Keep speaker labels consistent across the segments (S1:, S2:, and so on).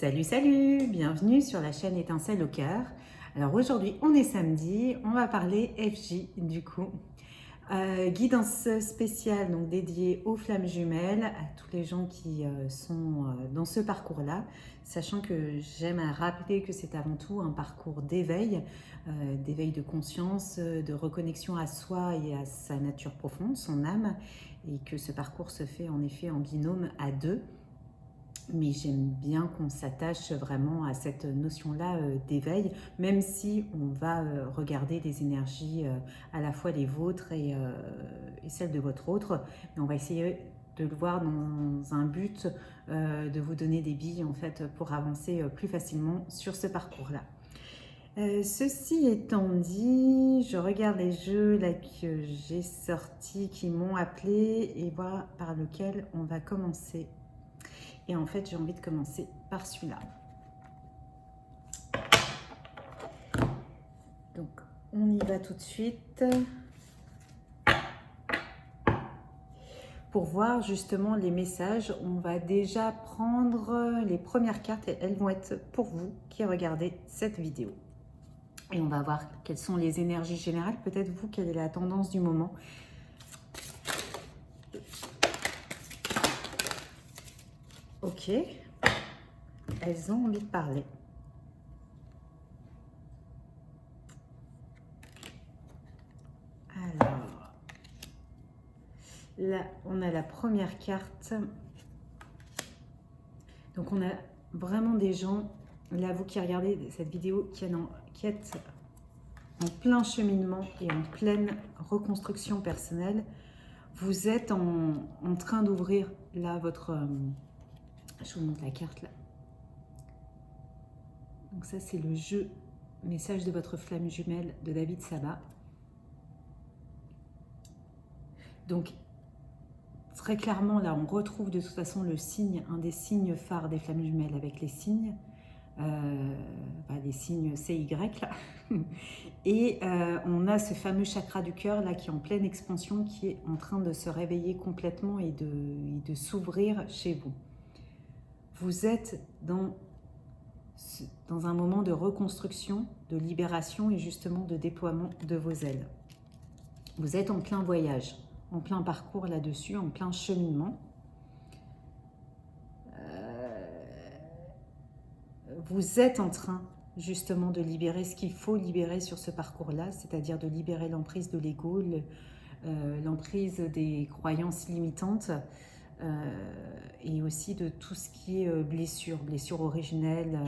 S1: Salut, salut! Bienvenue sur la chaîne Étincelle au cœur. Alors aujourd'hui, on est samedi, on va parler FJ du coup. Guidance spéciale donc dédiée aux flammes jumelles, à tous les gens qui sont dans ce parcours-là, sachant que j'aime à rappeler que c'est avant tout un parcours d'éveil de conscience, de reconnexion à soi et à sa nature profonde, son âme, et que ce parcours se fait en effet en binôme à deux. Mais j'aime bien qu'on s'attache vraiment à cette notion-là d'éveil, même si on va regarder des énergies à la fois les vôtres et celles de votre autre. Mais on va essayer de le voir dans un but de vous donner des billes en fait pour avancer plus facilement sur ce parcours-là. Ceci étant dit, je regarde les jeux là que j'ai sortis, qui m'ont appelé et voir par lequel on va commencer. Et en fait, j'ai envie de commencer par celui-là. Donc, on y va tout de suite. Pour voir justement les messages, on va déjà prendre les premières cartes et elles vont être pour vous qui regardez cette vidéo. Et on va voir quelles sont les énergies générales. Peut-être vous, quelle est la tendance du moment. Ok. Elles ont envie de parler. Alors, là, on a la première carte. Donc, on a vraiment des gens, là, vous qui regardez cette vidéo, qui êtes en plein cheminement et en pleine reconstruction personnelle. Vous êtes en train d'ouvrir, là, votre... je vous montre la carte, là. Donc ça, c'est le jeu message de votre flamme jumelle de David Sabat. Donc, très clairement, là, on retrouve de toute façon le signe, un des signes phares des flammes jumelles avec les signes. Les signes CY, là. Et on a ce fameux chakra du cœur, là, qui est en pleine expansion, qui est en train de se réveiller complètement et de s'ouvrir chez vous. Vous êtes dans un moment de reconstruction, de libération et justement de déploiement de vos ailes. Vous êtes en plein voyage, en plein parcours là-dessus, en plein cheminement. Vous êtes en train justement de libérer ce qu'il faut libérer sur ce parcours-là, c'est-à-dire de libérer l'emprise de l'ego, l'emprise des croyances limitantes, et aussi de tout ce qui est blessures originelles.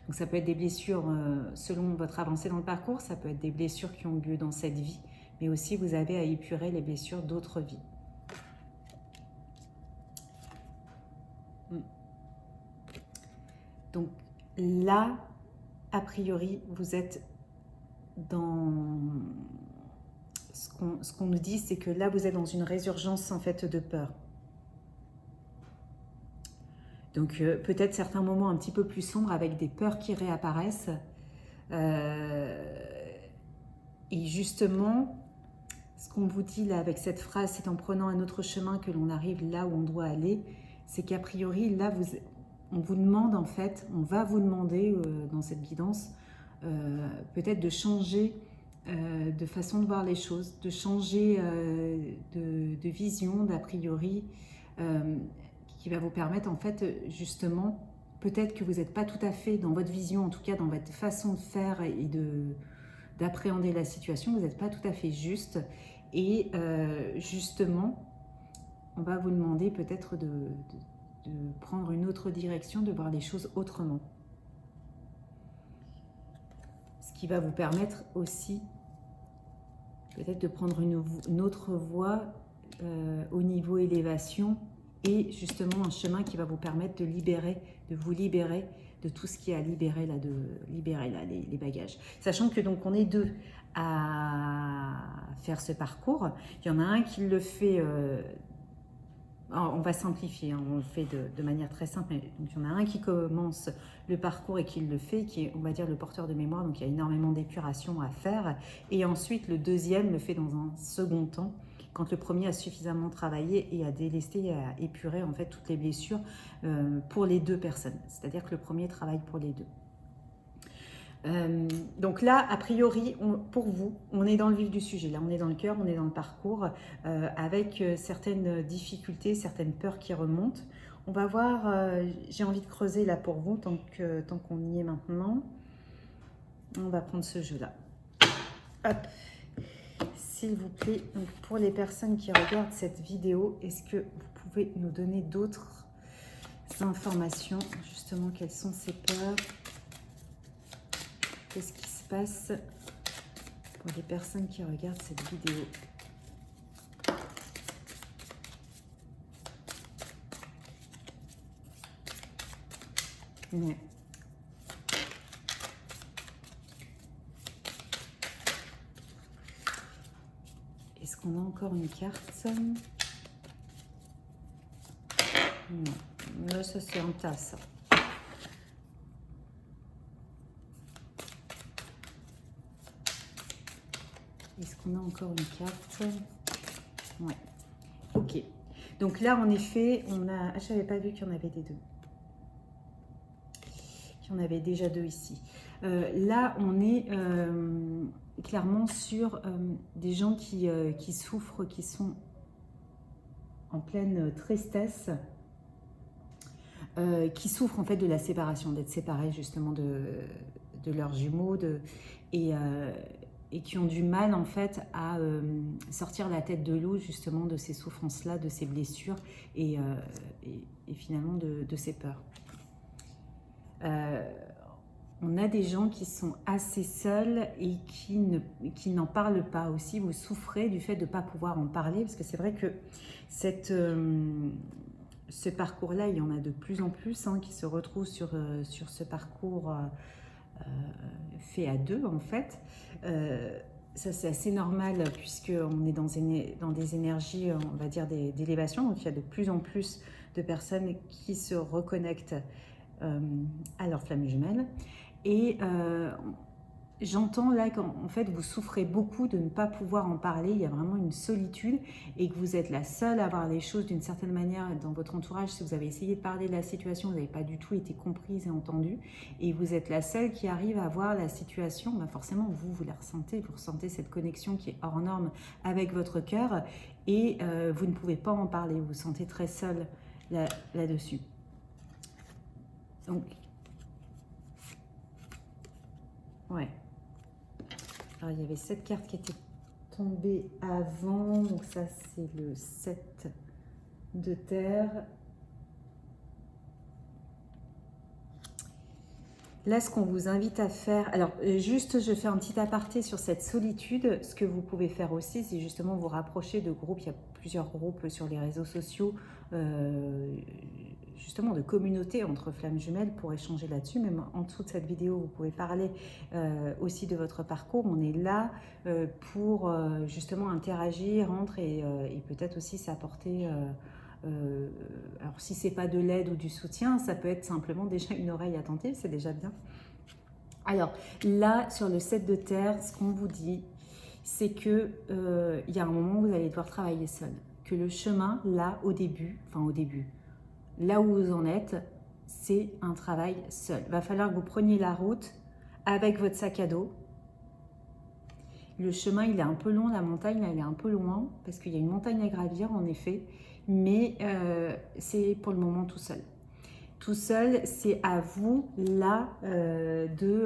S1: Donc ça peut être des blessures selon votre avancée dans le parcours, ça peut être des blessures qui ont eu lieu dans cette vie, mais aussi vous avez à épurer les blessures d'autres vies. Donc là, a priori, vous êtes dans... Ce qu'on nous dit, c'est que là, vous êtes dans une résurgence en fait de peur. Donc peut-être certains moments un petit peu plus sombres avec des peurs qui réapparaissent. Et justement, ce qu'on vous dit là avec cette phrase, c'est en prenant un autre chemin que l'on arrive là où on doit aller. C'est qu'a priori, là, on vous demande en fait, on va vous demander dans cette guidance, peut-être de changer de façon de voir les choses, de changer de vision, d'a priori, qui va vous permettre en fait justement, peut-être que vous n'êtes pas tout à fait dans votre vision, en tout cas dans votre façon de faire et d'appréhender la situation, vous n'êtes pas tout à fait juste et justement on va vous demander peut-être de prendre une autre direction, de voir les choses autrement. Ce qui va vous permettre aussi peut-être de prendre une autre voie au niveau élévation et justement un chemin qui va vous permettre de vous libérer de tout ce qui est à libérer là, les bagages. Sachant que donc on est deux à faire ce parcours. Il y en a un qui le fait... on va simplifier, hein, on le fait de manière très simple. Donc, il y en a un qui commence le parcours et qui le fait, qui est, on va dire, le porteur de mémoire. Donc, il y a énormément d'épuration à faire. Et ensuite, le deuxième le fait dans un second temps quand le premier a suffisamment travaillé et a délesté et a épuré en fait toutes les blessures pour les deux personnes. C'est-à-dire que le premier travaille pour les deux. Donc là, a priori, pour vous, on est dans le vif du sujet. Là, on est dans le cœur, on est dans le parcours, avec certaines difficultés, certaines peurs qui remontent. On va voir, j'ai envie de creuser là pour vous, tant qu'on y est maintenant. On va prendre ce jeu-là. Hop, s'il vous plaît, donc pour les personnes qui regardent cette vidéo, est-ce que vous pouvez nous donner d'autres informations? Justement, quelles sont ces peurs? Qu'est-ce qui se passe pour les personnes qui regardent cette vidéo? Ouais. Est-ce qu'on a encore une carte? Non. Là, ça c'est un tas, ça. Est-ce qu'on a encore une carte? Ouais. Ok. Donc là, en effet, on a... Ah, je n'avais pas vu qu'il y en avait des deux. Qu'il y en avait déjà deux ici. Là, on est clairement sur des gens qui souffrent, qui sont en pleine tristesse, qui souffrent en fait de la séparation, d'être séparés justement de leurs jumeaux, et qui ont du mal en fait à sortir la tête de l'eau justement de ces souffrances-là, de ces blessures et finalement de ces peurs. On a des gens qui sont assez seuls et qui n'en parlent pas aussi. Vous souffrez du fait de ne pas pouvoir en parler, parce que c'est vrai que ce parcours-là, il y en a de plus en plus qui se retrouvent sur ce parcours fait à deux en fait. Ça c'est assez normal puisqu'on est dans des énergies, on va dire, d'élévation. Donc il y a de plus en plus de personnes qui se reconnectent à leur flamme jumelle. Et j'entends là qu'en fait vous souffrez beaucoup de ne pas pouvoir en parler, il y a vraiment une solitude et que vous êtes la seule à voir les choses d'une certaine manière dans votre entourage. Si vous avez essayé de parler de la situation, vous n'avez pas du tout été comprise et entendue, et vous êtes la seule qui arrive à voir la situation. Ben forcément vous la ressentez, vous ressentez cette connexion qui est hors norme avec votre cœur, et vous ne pouvez pas en parler, vous vous sentez très seule là-dessus. Donc ouais. Alors, il y avait cette carte qui était tombée avant. Donc, ça, c'est le 7 de terre. Là, ce qu'on vous invite à faire... Alors, juste, je fais un petit aparté sur cette solitude. Ce que vous pouvez faire aussi, c'est justement vous rapprocher de groupes. Il y a plusieurs groupes sur les réseaux sociaux, justement de communautés entre flammes jumelles pour échanger là-dessus. Même en dessous de cette vidéo, vous pouvez parler aussi de votre parcours. On est là pour justement interagir entre et peut-être aussi s'apporter... alors si c'est pas de l'aide ou du soutien, ça peut être simplement déjà une oreille attentive, c'est déjà bien. Alors là, sur le 7 de terre, ce qu'on vous dit, c'est que il y a un moment où vous allez devoir travailler seul. Que le chemin, là, au début, là où vous en êtes, c'est un travail seul. Il va falloir que vous preniez la route avec votre sac à dos. Le chemin, il est un peu long, la montagne, là, elle est un peu loin, parce qu'il y a une montagne à gravir, en effet, mais c'est pour le moment tout seul. Tout seul, c'est à vous, là, de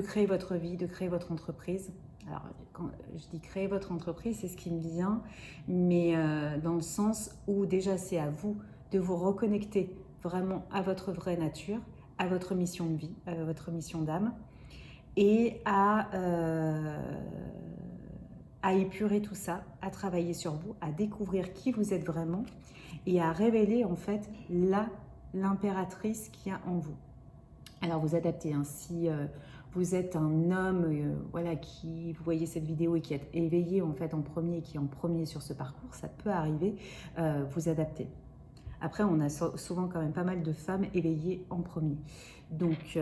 S1: créer votre vie, de créer votre entreprise. Alors, quand je dis créer votre entreprise, c'est ce qui me vient, mais dans le sens où déjà c'est à vous de vous reconnecter vraiment à votre vraie nature, à votre mission de vie, à votre mission d'âme, et à épurer tout ça, à travailler sur vous, à découvrir qui vous êtes vraiment et à révéler en fait l'impératrice qu'il y a en vous. Alors vous adaptez, hein, si vous êtes un homme voilà, qui, vous voyez cette vidéo et qui est éveillé en fait en premier, qui est en premier sur ce parcours, ça peut arriver, vous adaptez. Après, on a souvent quand même pas mal de femmes éveillées en premier. Donc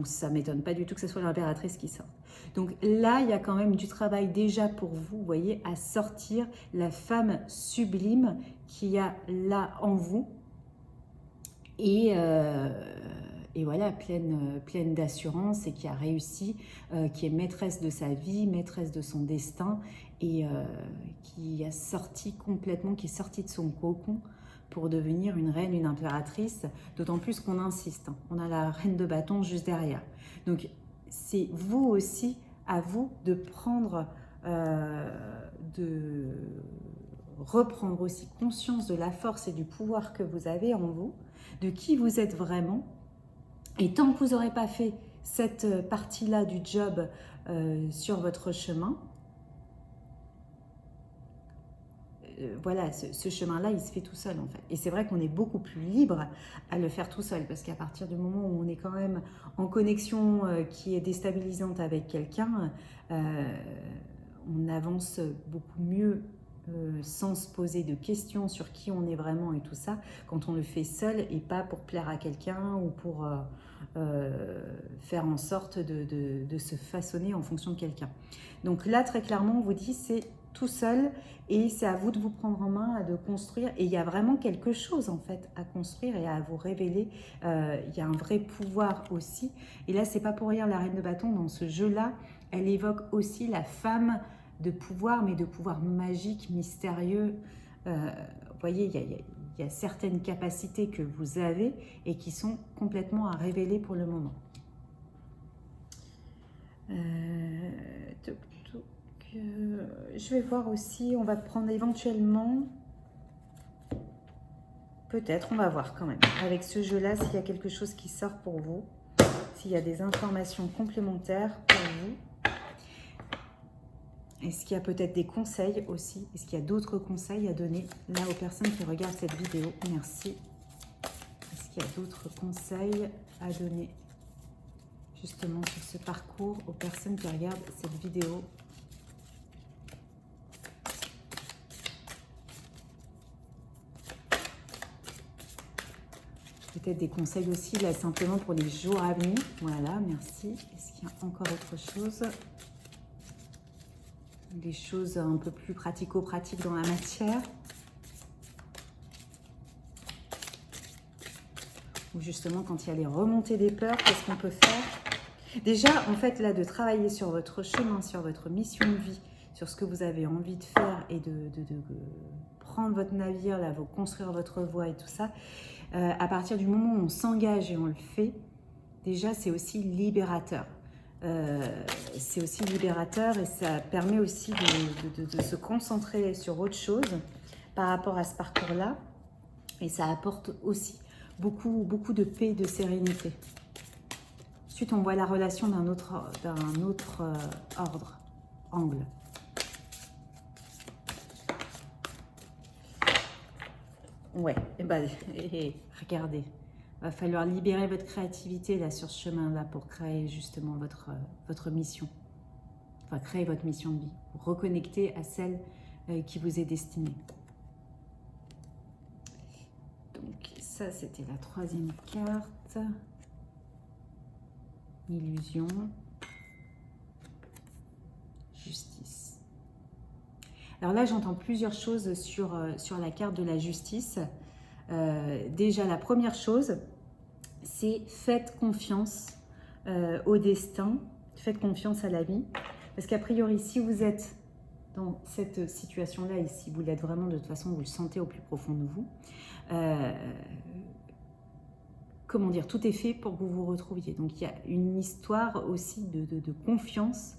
S1: ça ne m'étonne pas du tout que ce soit l'impératrice qui sorte. Donc là, il y a quand même du travail déjà pour vous, vous voyez, à sortir la femme sublime qu'il y a là en vous. Et voilà, pleine d'assurance et qui a réussi, qui est maîtresse de sa vie, maîtresse de son destin et qui a sorti complètement, qui est sortie de son cocon pour devenir une reine, une impératrice, d'autant plus qu'on insiste, hein. On a la reine de bâton juste derrière. Donc c'est vous aussi, à vous de prendre, de reprendre aussi conscience de la force et du pouvoir que vous avez en vous, de qui vous êtes vraiment. Et tant que vous n'aurez pas fait cette partie-là du job sur votre chemin, voilà, ce chemin-là, il se fait tout seul en fait. Et c'est vrai qu'on est beaucoup plus libre à le faire tout seul, parce qu'à partir du moment où on est quand même en connexion qui est déstabilisante avec quelqu'un, on avance beaucoup mieux sans se poser de questions sur qui on est vraiment et tout ça, quand on le fait seul et pas pour plaire à quelqu'un ou pour faire en sorte de se façonner en fonction de quelqu'un. Donc là, très clairement, on vous dit c'est tout seul et c'est à vous de vous prendre en main, de construire. Et il y a vraiment quelque chose en fait à construire et à vous révéler. Il y a un vrai pouvoir aussi. Et là, c'est pas pour rien, la reine de bâton dans ce jeu-là, elle évoque aussi la femme de pouvoir, mais de pouvoir magique, mystérieux. Vous voyez, il y a certaines capacités que vous avez et qui sont complètement à révéler pour le moment. Je vais voir aussi, on va prendre éventuellement, peut-être, on va voir quand même, avec ce jeu-là, s'il y a quelque chose qui sort pour vous, s'il y a des informations complémentaires pour vous. Est-ce qu'il y a peut-être des conseils aussi? Est-ce qu'il y a d'autres conseils à donner là aux personnes qui regardent cette vidéo? Merci. Est-ce qu'il y a d'autres conseils à donner justement sur ce parcours aux personnes qui regardent cette vidéo? Peut-être des conseils aussi là simplement pour les jours à venir. Voilà, merci. Est-ce qu'il y a encore autre chose? Des choses un peu plus pratico-pratiques dans la matière. Ou justement, quand il y a les remontées des peurs, qu'est-ce qu'on peut faire? Déjà, en fait, là, de travailler sur votre chemin, sur votre mission de vie, sur ce que vous avez envie de faire et de prendre votre navire, là, vous construire votre voie et tout ça, à partir du moment où on s'engage et on le fait, déjà, c'est aussi libérateur. C'est aussi libérateur et ça permet aussi de se concentrer sur autre chose par rapport à ce parcours-là. Et ça apporte aussi beaucoup de paix, de sérénité. Ensuite, on voit la relation d'un autre angle. Ouais, et ben, regardez. Va falloir libérer votre créativité là sur ce chemin-là pour créer justement votre mission. Enfin, créer votre mission de vie. Pour reconnecter à celle qui vous est destinée. Donc ça, c'était la troisième carte. Illusion. Justice. Alors là, j'entends plusieurs choses sur la carte de la justice. Déjà, la première chose, c'est faites confiance au destin, faites confiance à la vie. Parce qu'a priori, si vous êtes dans cette situation-là, et si vous l'êtes vraiment, de toute façon, vous le sentez au plus profond de vous, comment dire, tout est fait pour que vous vous retrouviez. Donc, il y a une histoire aussi de confiance,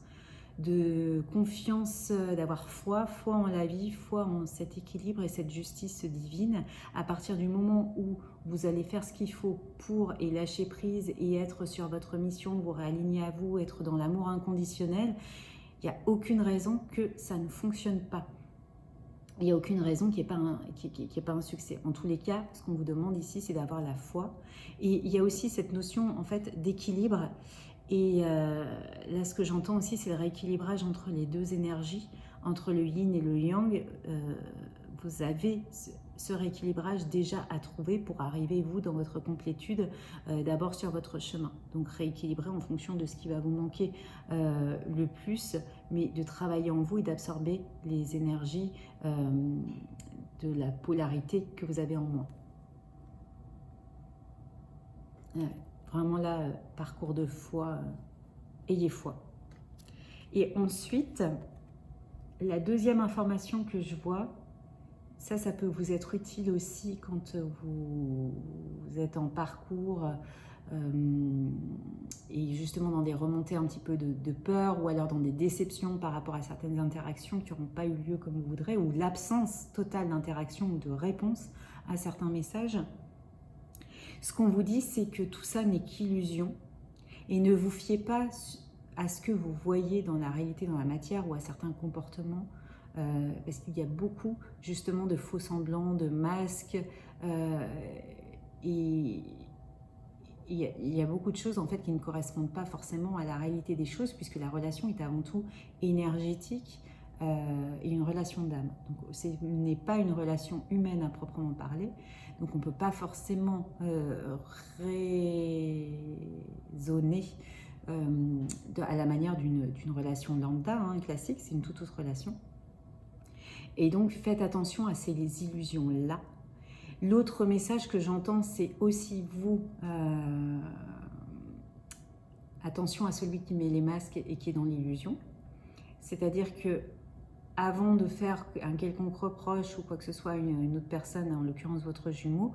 S1: d'avoir foi en la vie, foi en cet équilibre et cette justice divine. À partir du moment où vous allez faire ce qu'il faut pour et lâcher prise et être sur votre mission, vous réaligner à vous, être dans l'amour inconditionnel, il n'y a aucune raison que ça ne fonctionne pas. Il n'y a aucune raison qu'il n'y ait pas un succès. En tous les cas, ce qu'on vous demande ici, c'est d'avoir la foi. Et il y a aussi cette notion en fait d'équilibre. Et là, ce que j'entends aussi, c'est le rééquilibrage entre les deux énergies, entre le yin et le yang. Vous avez ce rééquilibrage déjà à trouver pour arriver, vous, dans votre complétude, d'abord sur votre chemin. Donc rééquilibrer en fonction de ce qui va vous manquer le plus, mais de travailler en vous et d'absorber les énergies de la polarité que vous avez en moi. Vraiment là, parcours de foi, ayez foi. Et ensuite, la deuxième information que je vois, ça peut vous être utile aussi quand vous êtes en parcours et justement dans des remontées un petit peu de peur ou alors dans des déceptions par rapport à certaines interactions qui n'auront pas eu lieu comme vous voudrez ou l'absence totale d'interaction ou de réponse à certains messages. Ce qu'on vous dit, c'est que tout ça n'est qu'illusion et ne vous fiez pas à ce que vous voyez dans la réalité, dans la matière ou à certains comportements. Parce qu'il y a beaucoup justement de faux semblants, de masques et il y a beaucoup de choses en fait qui ne correspondent pas forcément à la réalité des choses puisque la relation est avant tout énergétique et une relation d'âme. Donc ce n'est pas une relation humaine à proprement parler, donc on ne peut pas forcément raisonner à la manière d'une relation lambda, classique, c'est une toute autre relation. Et donc, faites attention à ces illusions-là. L'autre message que j'entends, c'est aussi vous, attention à celui qui met les masques et qui est dans l'illusion. C'est-à-dire que avant de faire un quelconque reproche ou quoi que ce soit à une autre personne, en l'occurrence votre jumeau,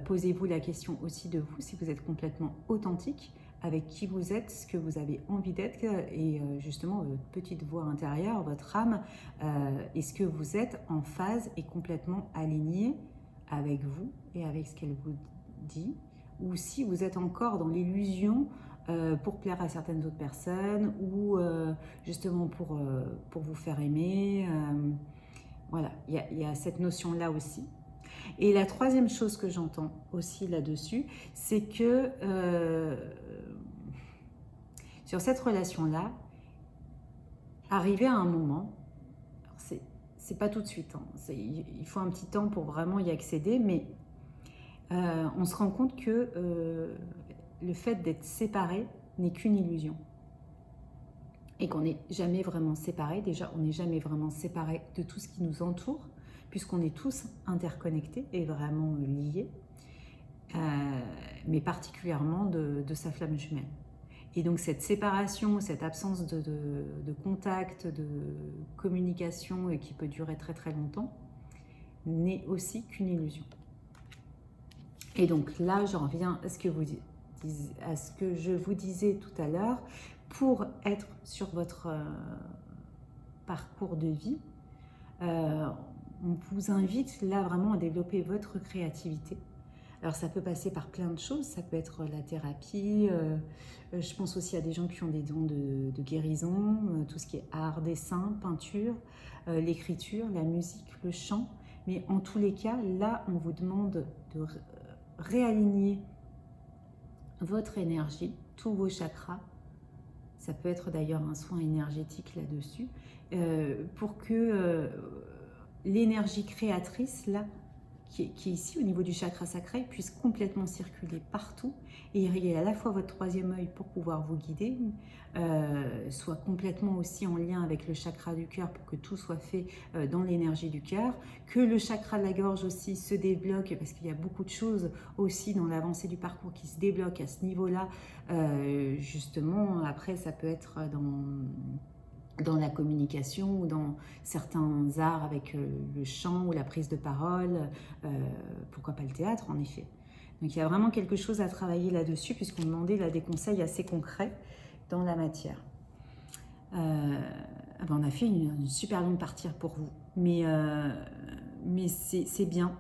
S1: posez-vous la question aussi de vous, si vous êtes complètement authentique, avec qui vous êtes, ce que vous avez envie d'être et justement votre petite voix intérieure, votre âme, est-ce que vous êtes en phase et complètement aligné avec vous et avec ce qu'elle vous dit, ou si vous êtes encore dans l'illusion pour plaire à certaines autres personnes ou justement pour vous faire aimer. Voilà, il y a cette notion-là aussi. Et la troisième chose que j'entends aussi là-dessus, c'est que sur cette relation-là, arriver à un moment, c'est pas tout de suite, il faut un petit temps pour vraiment y accéder, mais on se rend compte que le fait d'être séparé n'est qu'une illusion. Et qu'on n'est jamais vraiment séparé. Déjà, on n'est jamais vraiment séparé de tout ce qui nous entoure, puisqu'on est tous interconnectés et vraiment liés, mais particulièrement de sa flamme jumelle. Et donc cette séparation, cette absence de contact, de communication et qui peut durer très très longtemps, n'est aussi qu'une illusion. Et donc là, j'en reviens à ce que je vous disais tout à l'heure. Pour être sur votre parcours de vie, on vous invite là vraiment à développer votre créativité. Alors ça peut passer par plein de choses, ça peut être la thérapie, je pense aussi à des gens qui ont des dons de guérison, tout ce qui est art, dessin, peinture, l'écriture, la musique, le chant. Mais en tous les cas, là, on vous demande de réaligner votre énergie, tous vos chakras. Ça peut être d'ailleurs un soin énergétique là-dessus, pour que l'énergie créatrice, là, qui est ici au niveau du chakra sacré, puisse complètement circuler partout et irriguer à la fois votre troisième œil pour pouvoir vous guider, soit complètement aussi en lien avec le chakra du cœur pour que tout soit fait dans l'énergie du cœur, que le chakra de la gorge aussi se débloque parce qu'il y a beaucoup de choses aussi dans l'avancée du parcours qui se débloquent à ce niveau-là. Justement, après ça peut être dans la communication ou dans certains arts avec le chant ou la prise de parole, pourquoi pas le théâtre en effet. Donc il y a vraiment quelque chose à travailler là-dessus puisqu'on demandait là des conseils assez concrets dans la matière. On a fait une super longue partie pour vous, mais c'est bien.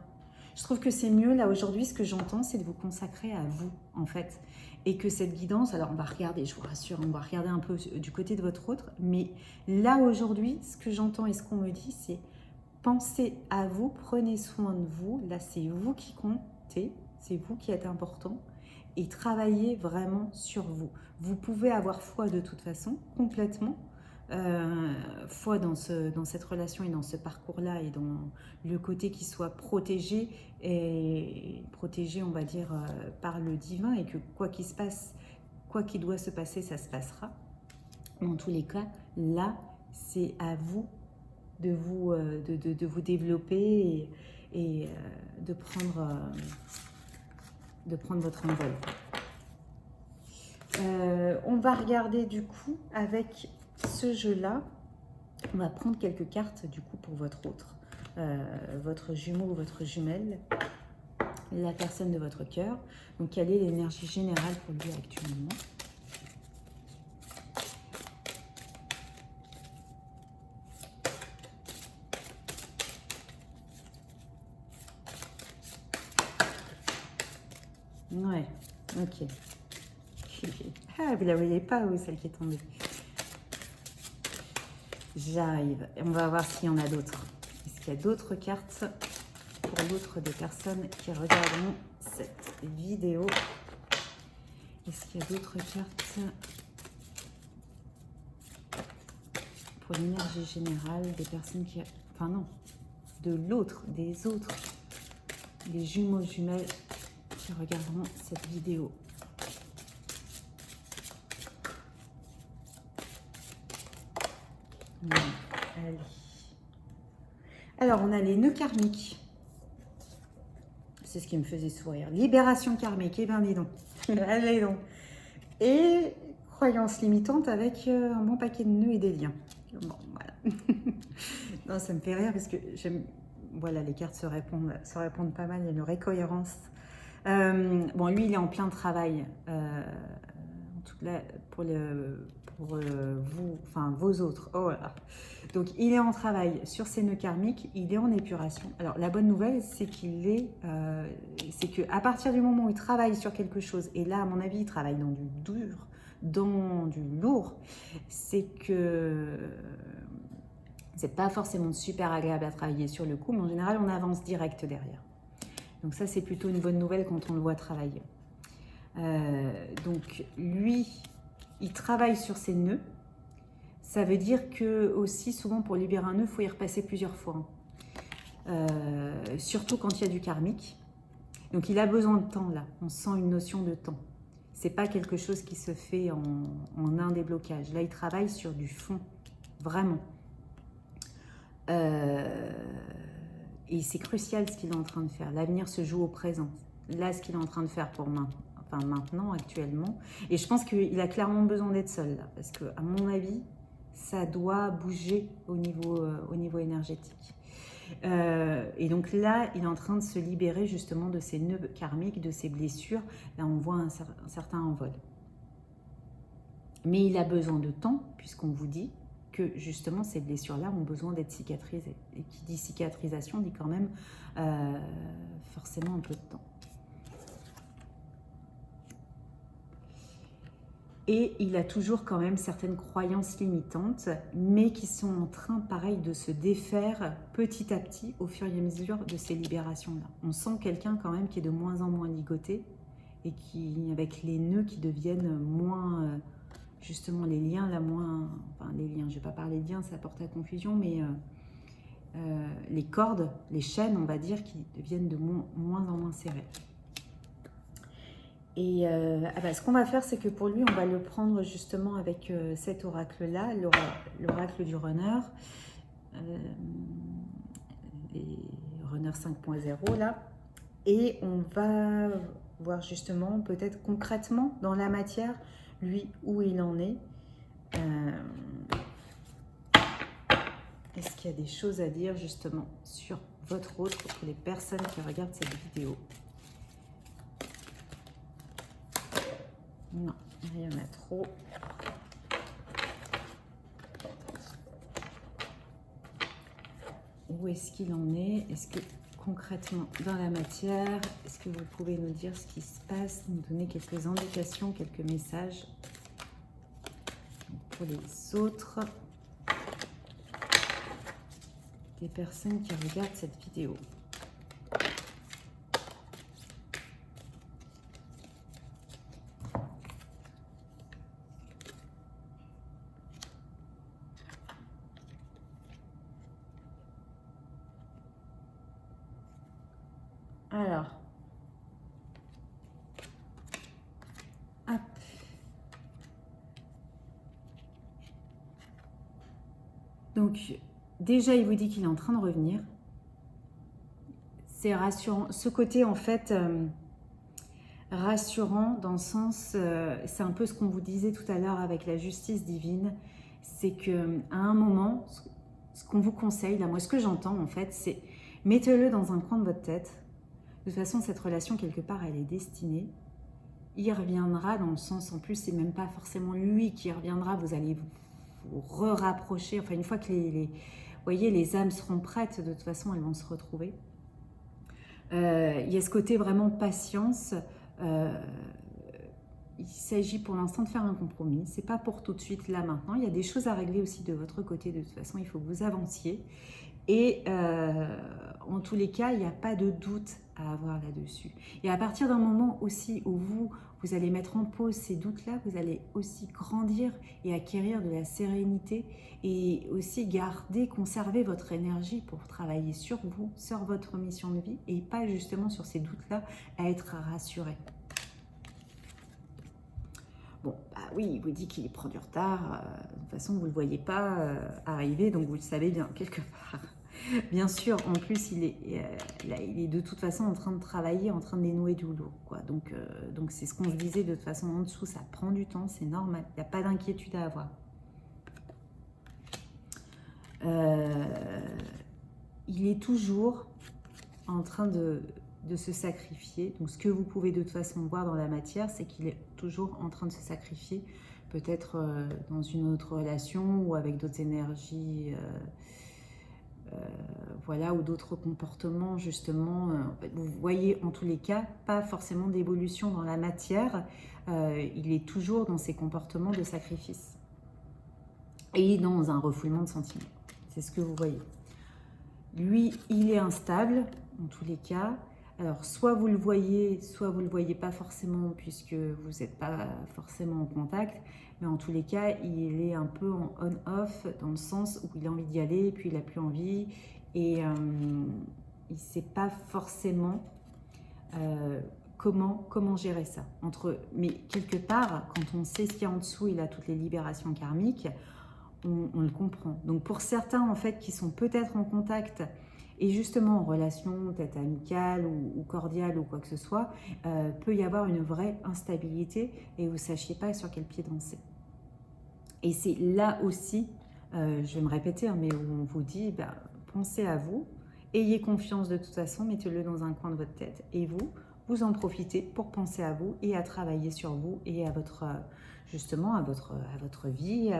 S1: Je trouve que c'est mieux là aujourd'hui, ce que j'entends, c'est de vous consacrer à vous en fait. Et que cette guidance, alors on va regarder, je vous rassure, on va regarder un peu du côté de votre autre, mais là aujourd'hui, ce que j'entends et ce qu'on me dit, c'est pensez à vous, prenez soin de vous, là c'est vous qui comptez, c'est vous qui êtes important, et travaillez vraiment sur vous. Vous pouvez avoir foi de toute façon, complètement, foi dans cette relation et dans ce parcours-là et dans le côté qui soit protégé et protégé, on va dire, par le divin et que quoi qu'il se passe, quoi qu'il doit se passer, ça se passera. Dans tous les cas, là, c'est à vous de vous développer et de prendre votre envol. On va regarder du coup avec ce jeu-là. On va prendre quelques cartes du coup pour votre autre, votre jumeau ou votre jumelle, la personne de votre cœur. Donc, quelle est l'énergie générale pour lui actuellement? Ouais, ok. Ah, vous la voyez pas, vous, celle qui est tombée. J'arrive. On va voir s'il y en a d'autres. Est-ce qu'il y a d'autres cartes pour l'autre des personnes qui regarderont cette vidéo? Est-ce qu'il y a d'autres cartes pour l'énergie générale des personnes qui... Enfin non, de l'autre, des autres, des jumeaux, jumelles qui regarderont cette vidéo. Allez. Alors, on a les nœuds karmiques. C'est ce qui me faisait sourire. Libération karmique. Eh bien, dis donc. Allez donc. Et croyances limitantes avec un bon paquet de nœuds et des liens. Bon, voilà. Non, ça me fait rire parce que j'aime... Voilà, les cartes se répondent pas mal. Il y a une récohérence. Bon, lui, il est en plein travail. En tout cas, pour vous, enfin, vos autres. Oh là là. Donc, il est en travail sur ses nœuds karmiques, il est en épuration. Alors, la bonne nouvelle, c'est c'est qu'à partir du moment où il travaille sur quelque chose, et là, à mon avis, il travaille dans du dur, dans du lourd, c'est que c'est pas forcément super agréable à travailler sur le coup, mais en général, on avance direct derrière. Donc ça, c'est plutôt une bonne nouvelle quand on le voit travailler. Donc, lui, il travaille sur ses nœuds. Ça veut dire que aussi souvent pour libérer un nœud, il faut y repasser plusieurs fois. Surtout quand il y a du karmique. Donc il a besoin de temps là. On sent une notion de temps. C'est pas quelque chose qui se fait en un déblocage. Là, il travaille sur du fond, vraiment. Et c'est crucial ce qu'il est en train de faire. L'avenir se joue au présent. Là, ce qu'il est en train de faire pour maintenant, actuellement. Et je pense qu'il a clairement besoin d'être seul là, parce que à mon avis, ça doit bouger au niveau énergétique. Et donc là, il est en train de se libérer justement de ses nœuds karmiques, de ses blessures. Là, on voit un certain envol. Mais il a besoin de temps, puisqu'on vous dit que justement ces blessures-là ont besoin d'être cicatrisées. Et qui dit cicatrisation dit quand même forcément un peu de temps. Et il a toujours quand même certaines croyances limitantes, mais qui sont en train, pareil, de se défaire petit à petit au fur et à mesure de ces libérations-là. On sent quelqu'un quand même qui est de moins en moins ligoté et qui, avec les nœuds qui deviennent moins, justement les liens, enfin les liens, je ne vais pas parler de liens, ça porte à confusion, mais les cordes, les chaînes, on va dire, qui deviennent de moins en moins serrées. Et ce qu'on va faire, c'est que pour lui, on va le prendre justement avec cet oracle-là, l'oracle du runner, les runners 5.0 là. Et on va voir justement, peut-être concrètement, dans la matière, lui, où il en est. Est-ce qu'il y a des choses à dire justement sur votre autre, pour les personnes qui regardent cette vidéo? Non, il y en a trop. Où est-ce qu'il en est? Est-ce que concrètement, dans la matière, est-ce que vous pouvez nous dire ce qui se passe, nous donner quelques indications, quelques messages pour les autres des personnes qui regardent cette vidéo? Alors, hop. Donc, déjà, il vous dit qu'il est en train de revenir. C'est rassurant. Ce côté, en fait, rassurant dans le sens, c'est un peu ce qu'on vous disait tout à l'heure avec la justice divine, c'est que à un moment, ce qu'on vous conseille, là, moi, ce que j'entends, en fait, c'est mettez-le dans un coin de votre tête. De toute façon, cette relation, quelque part, elle est destinée. Il reviendra dans le sens, en plus, c'est même pas forcément lui qui reviendra, vous allez vous re-rapprocher. Enfin, une fois que vous voyez, les âmes seront prêtes, de toute façon, elles vont se retrouver. Il y a ce côté vraiment patience. Il s'agit pour l'instant de faire un compromis. C'est pas pour tout de suite, là, maintenant. Il y a des choses à régler aussi de votre côté. De toute façon, il faut que vous avanciez. Et en tous les cas, il n'y a pas de doute à avoir là-dessus. Et à partir d'un moment aussi où vous allez mettre en pause ces doutes-là, vous allez aussi grandir et acquérir de la sérénité et aussi garder, conserver votre énergie pour travailler sur vous, sur votre mission de vie et pas justement sur ces doutes-là à être rassuré. Bon, bah oui, il vous dit qu'il prend du retard. De toute façon, vous ne le voyez pas arriver, donc vous le savez bien, quelque part. Bien sûr, en plus, il est de toute façon en train de travailler, en train de dénouer du lourd, quoi. Donc c'est ce qu'on se disait, de toute façon, en dessous, ça prend du temps, c'est normal. Il n'y a pas d'inquiétude à avoir. Il est toujours en train de se sacrifier. Donc, ce que vous pouvez de toute façon voir dans la matière, c'est qu'il est toujours en train de se sacrifier, peut-être dans une autre relation ou avec d'autres énergies, voilà, ou d'autres comportements, justement. Vous voyez, en tous les cas, pas forcément d'évolution dans la matière. Il est toujours dans ses comportements de sacrifice et dans un refoulement de sentiments. C'est ce que vous voyez. Lui, il est instable, en tous les cas. Alors, soit vous le voyez pas forcément, puisque vous n'êtes pas forcément en contact. Mais en tous les cas, il est un peu en on-off, dans le sens où il a envie d'y aller, puis il n'a plus envie. Et il ne sait pas forcément comment gérer ça. Mais quelque part, quand on sait ce qu'il y a en dessous, il a toutes les libérations karmiques, on le comprend. Donc pour certains, en fait, qui sont peut-être en contact et justement en relation peut-être amicale ou cordiale ou quoi que ce soit, peut y avoir une vraie instabilité et vous ne sachiez pas sur quel pied danser. Et c'est là aussi, je vais me répéter, hein, mais où on vous dit, pensez à vous, ayez confiance de toute façon, mettez-le dans un coin de votre tête et vous en profitez pour penser à vous et à travailler sur vous et à votre... justement à votre vie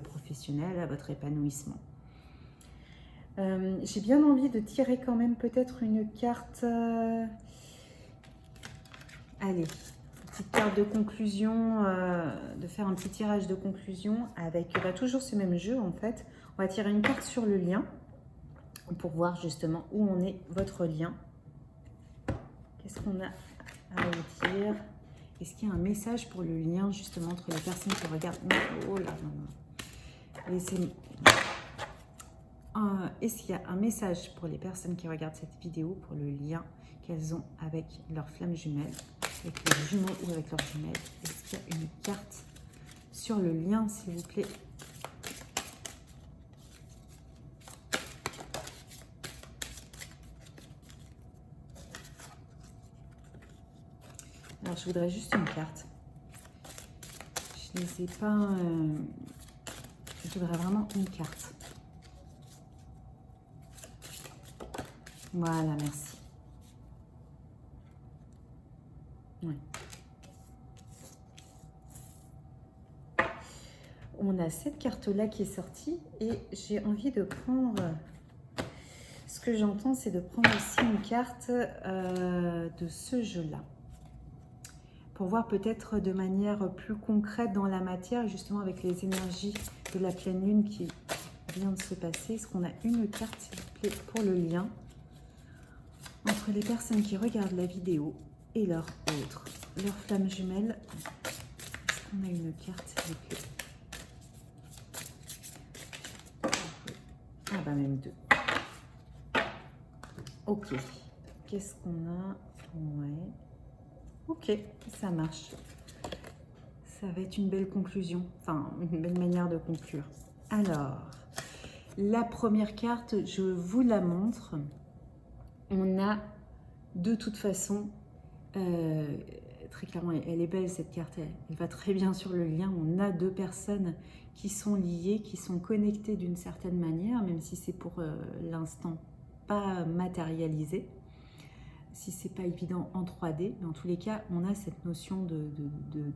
S1: professionnelle, à votre épanouissement. J'ai bien envie de tirer quand même peut-être une carte. Allez, petite carte de conclusion, de faire un petit tirage de conclusion avec toujours ce même jeu en fait. On va tirer une carte sur le lien pour voir justement où en est votre lien. Qu'est-ce qu'on a à vous dire ? Est-ce qu'il y a un message pour le lien justement entre les personnes qui regardent? Oh là, non. Est-ce qu'il y a un message pour les personnes qui regardent cette vidéo pour le lien qu'elles ont avec leur flamme jumelle, avec leurs jumeaux ou avec leurs jumelles? Est-ce qu'il y a une carte sur le lien, s'il vous plaît? Alors, je voudrais juste une carte. Je ne les ai pas... je voudrais vraiment une carte. Voilà, merci. Oui. On a cette carte-là qui est sortie et j'ai envie de prendre... Ce que j'entends, c'est de prendre aussi une carte de ce jeu-là. Pour voir peut-être de manière plus concrète dans la matière, justement avec les énergies de la pleine lune qui vient de se passer. Est-ce qu'on a une carte, s'il vous plaît, pour le lien entre les personnes qui regardent la vidéo et leur flamme jumelle? Est-ce qu'on a une carte, s'il vous plaît? Ah bah même deux. Ok. qu'est-ce qu'on a? Ouais. Ok, ça marche. Ça va être une belle conclusion, enfin une belle manière de conclure. Alors, la première carte, je vous la montre. On a de toute façon, très clairement, elle est belle cette carte, elle va très bien sur le lien. On a deux personnes qui sont liées, qui sont connectées d'une certaine manière, même si c'est pour l'instant pas matérialisé, si c'est pas évident en 3D. Mais en tous les cas, on a cette notion de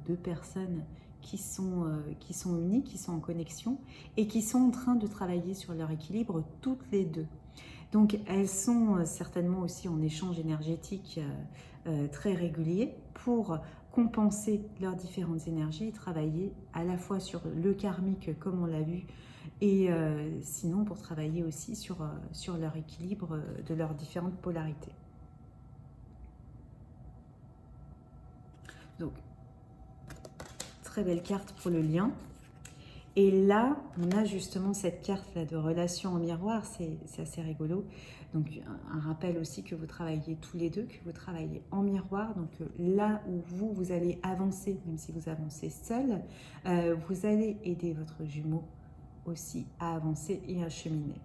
S1: deux personnes qui sont unies, qui sont en connexion et qui sont en train de travailler sur leur équilibre toutes les deux. Donc elles sont certainement aussi en échange énergétique très régulier pour compenser leurs différentes énergies et travailler à la fois sur le karmique comme on l'a vu et sinon pour travailler aussi sur leur équilibre de leurs différentes polarités. Donc, très belle carte pour le lien. Et là, on a justement cette carte-là de relation en miroir, c'est assez rigolo. Donc, un rappel aussi que vous travaillez tous les deux, que vous travaillez en miroir. Donc, là où vous allez avancer, même si vous avancez seul, vous allez aider votre jumeau aussi à avancer et à cheminer.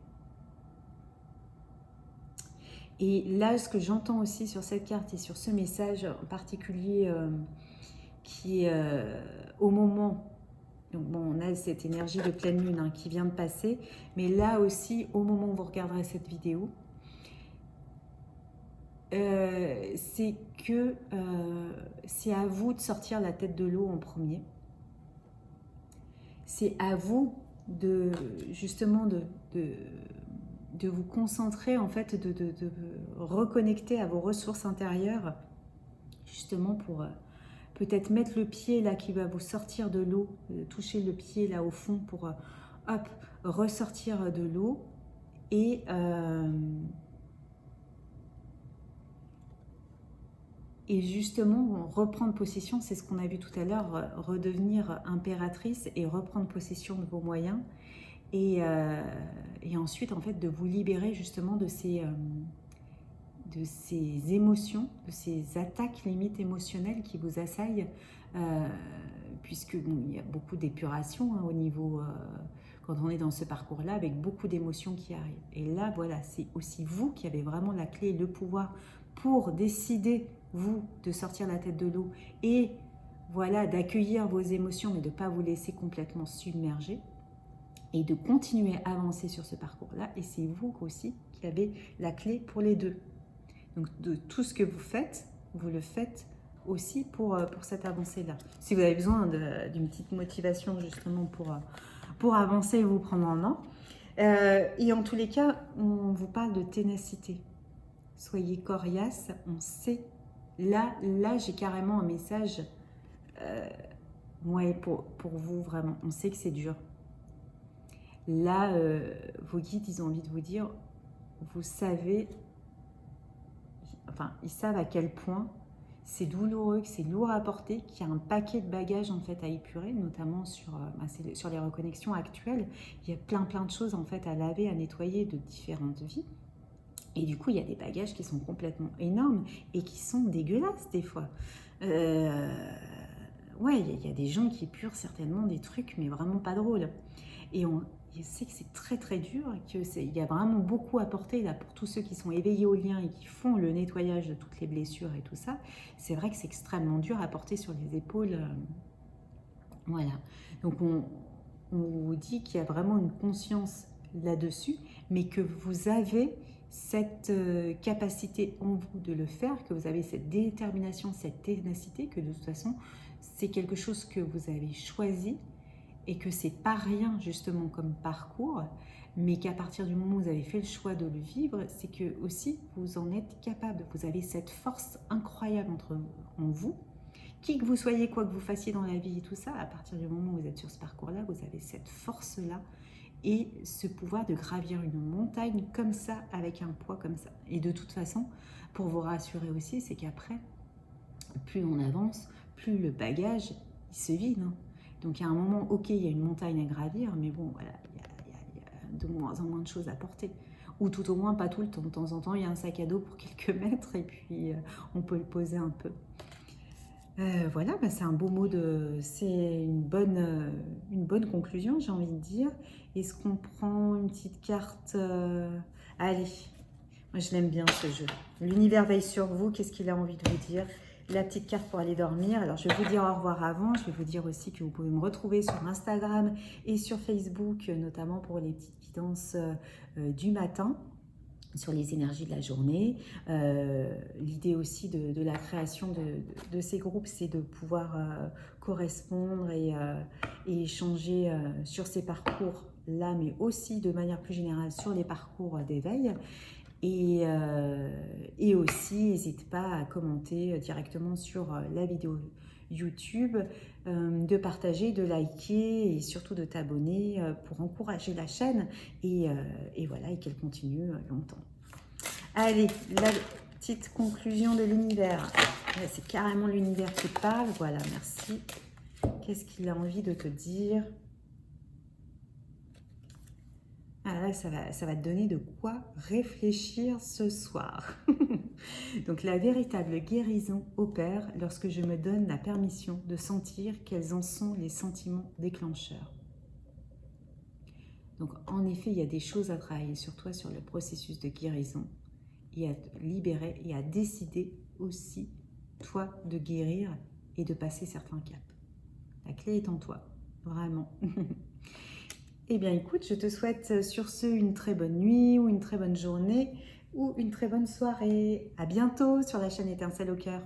S1: Et là, ce que j'entends aussi sur cette carte et sur ce message en particulier qui est au moment... Donc bon, on a cette énergie de pleine lune qui vient de passer, mais là aussi, au moment où vous regarderez cette vidéo, c'est que c'est à vous de sortir la tête de l'eau en premier. C'est à vous de justement de vous concentrer, en fait, de reconnecter à vos ressources intérieures, justement pour... peut-être mettre le pied là qui va vous sortir de l'eau, toucher le pied là au fond pour hop, ressortir de l'eau et justement reprendre possession, c'est ce qu'on a vu tout à l'heure, redevenir impératrice et reprendre possession de vos moyens et ensuite en fait de vous libérer justement de ces émotions, de ces attaques limites émotionnelles qui vous assaillent, puisque bon, il y a beaucoup d'épuration au niveau, quand on est dans ce parcours-là, avec beaucoup d'émotions qui arrivent. Et là, voilà, c'est aussi vous qui avez vraiment la clé, le pouvoir pour décider, vous, de sortir la tête de l'eau et voilà, d'accueillir vos émotions, mais de ne pas vous laisser complètement submerger et de continuer à avancer sur ce parcours-là. Et c'est vous aussi qui avez la clé pour les deux. Donc de tout ce que vous le faites aussi pour cette avancée-là. Si vous avez besoin d'une petite motivation justement pour avancer et vous prendre en main. Et en tous les cas, on vous parle de ténacité. Soyez coriace, on sait. Là j'ai carrément un message, ouais, pour vous vraiment. On sait que c'est dur. Là, vos guides, ils ont envie de vous dire, vous savez... Enfin, ils savent à quel point c'est douloureux, que c'est lourd à porter, qu'il y a un paquet de bagages en fait à épurer, notamment sur les reconnexions actuelles. Il y a plein de choses en fait à laver, à nettoyer de différentes vies. Et du coup, il y a des bagages qui sont complètement énormes et qui sont dégueulasses des fois. Ouais, il y a des gens qui épurent certainement des trucs, mais vraiment pas drôles. Et je sais que c'est très dur et qu'il y a vraiment beaucoup à porter là pour tous ceux qui sont éveillés au lien et qui font le nettoyage de toutes les blessures et tout ça. C'est vrai que c'est extrêmement dur à porter sur les épaules. Voilà. Donc on vous dit qu'il y a vraiment une conscience là-dessus, mais que vous avez cette capacité en vous de le faire, que vous avez cette détermination, cette ténacité, que de toute façon, c'est quelque chose que vous avez choisi et que c'est pas rien justement comme parcours, mais qu'à partir du moment où vous avez fait le choix de le vivre, c'est que aussi vous en êtes capable. Vous avez cette force incroyable en vous, qui que vous soyez, quoi que vous fassiez dans la vie et tout ça, à partir du moment où vous êtes sur ce parcours-là, vous avez cette force-là et ce pouvoir de gravir une montagne comme ça, avec un poids comme ça. Et de toute façon, pour vous rassurer aussi, c'est qu'après, plus on avance, plus le bagage il se vide. Donc, il y a un moment, ok, il y a une montagne à gravir, mais bon, voilà, il y a de moins en moins de choses à porter. ou tout au moins pas tout le temps. De temps en temps, il y a un sac à dos pour quelques mètres et puis on peut le poser un peu. Voilà, bah, c'est un beau mot c'est une bonne conclusion, j'ai envie de dire. Est-ce qu'on prend une petite carte Allez, moi je l'aime bien ce jeu. L'univers veille sur vous, qu'est-ce qu'il a envie de vous dire? La petite carte pour aller dormir. Alors je vais vous dire au revoir avant, je vais vous dire aussi que vous pouvez me retrouver sur Instagram et sur Facebook, notamment pour les petites guidances du matin sur les énergies de la journée. L'idée aussi de la création de ces groupes, c'est de pouvoir correspondre et échanger sur ces parcours-là, mais aussi de manière plus générale sur les parcours d'éveil. Et aussi, n'hésite pas à commenter directement sur la vidéo YouTube, de partager, de liker et surtout de t'abonner pour encourager la chaîne et voilà, et qu'elle continue longtemps. Allez, la petite conclusion de l'univers. C'est carrément l'univers qui parle. Voilà, merci. Qu'est-ce qu'il a envie de te dire? Ah là, ça va te donner de quoi réfléchir ce soir. Donc, la véritable guérison opère lorsque je me donne la permission de sentir quels en sont les sentiments déclencheurs. Donc, en effet, il y a des choses à travailler sur toi, sur le processus de guérison, et à te libérer et à décider aussi, toi, de guérir et de passer certains caps. La clé est en toi, vraiment. Eh bien, écoute, je te souhaite sur ce une très bonne nuit ou une très bonne journée ou une très bonne soirée. À bientôt sur la chaîne Étincelle au cœur.